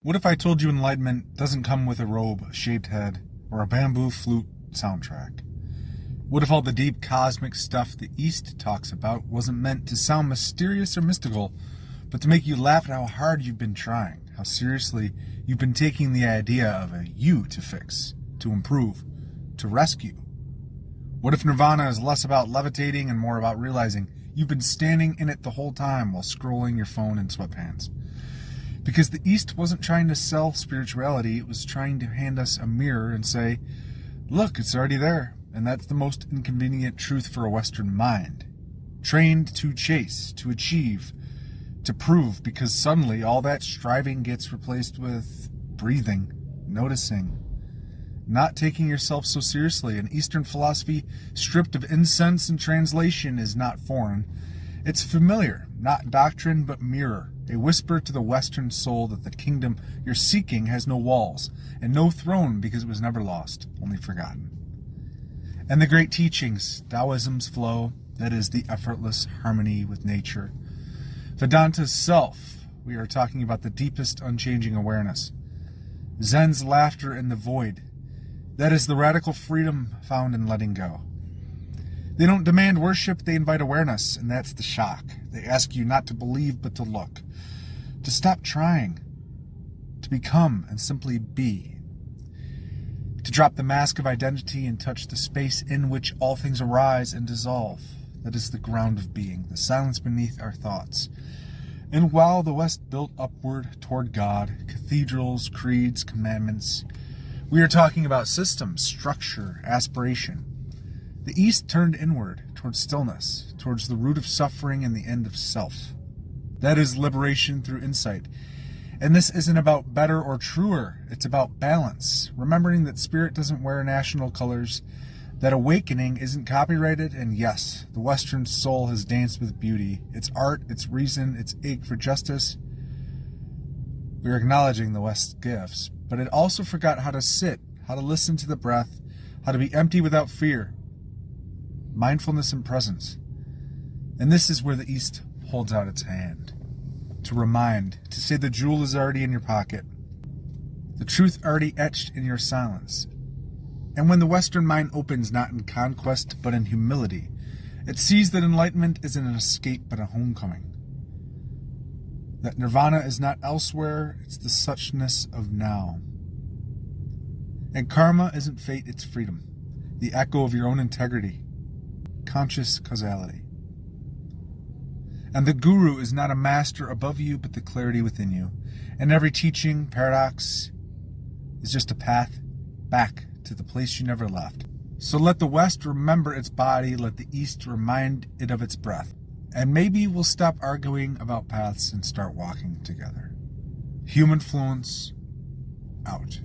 What if I told you enlightenment doesn't come with a robe, a shaved head, or a bamboo flute soundtrack? What if all the deep cosmic stuff the East talks about wasn't meant to sound mysterious or mystical, but to make you laugh at how hard you've been trying, how seriously you've been taking the idea of a you to fix, to improve, to rescue? What if nirvana is less about levitating and more about realizing you've been standing in it the whole time while scrolling your phone in sweatpants? Because the East wasn't trying to sell spirituality, it was trying to hand us a mirror and say, look, it's already there. And that's the most inconvenient truth for a Western mind. Trained to chase, to achieve, to prove, because suddenly all that striving gets replaced with breathing, noticing, not taking yourself so seriously. An Eastern philosophy stripped of incense and translation is not foreign. It's familiar, not doctrine, but mirror. A whisper to the Western soul that the kingdom you're seeking has no walls and no throne because it was never lost, only forgotten. And the great teachings, Taoism's flow, that is the effortless harmony with nature. Vedanta's self, we are talking about the deepest unchanging awareness. Zen's laughter in the void, that is the radical freedom found in letting go. They don't demand worship, they invite awareness, and that's the shock. They ask you not to believe, but to look. To stop trying. To become and simply be. To drop the mask of identity and touch the space in which all things arise and dissolve. That is the ground of being, the silence beneath our thoughts. And while the West built upward toward God, cathedrals, creeds, commandments, we are talking about systems, structure, aspiration. The East turned inward, towards stillness, towards the root of suffering and the end of self. That is liberation through insight. And this isn't about better or truer, it's about balance, remembering that spirit doesn't wear national colors, that awakening isn't copyrighted, and yes, the Western soul has danced with beauty, its art, its reason, its ache for justice. We are acknowledging the West's gifts, but it also forgot how to sit, how to listen to the breath, how to be empty without fear. Mindfulness and presence. And this is where the East holds out its hand. To remind, to say the jewel is already in your pocket. The truth already etched in your silence. And when the Western mind opens not in conquest but in humility, it sees that enlightenment isn't an escape but a homecoming. That nirvana is not elsewhere, it's the suchness of now. And karma isn't fate, it's freedom. The echo of your own integrity. Conscious causality. And the guru is not a master above you, but the clarity within you. And every teaching, paradox, is just a path back to the place you never left. So let the West remember its body, let the East remind it of its breath. And maybe we'll stop arguing about paths and start walking together. Humanfluence, out.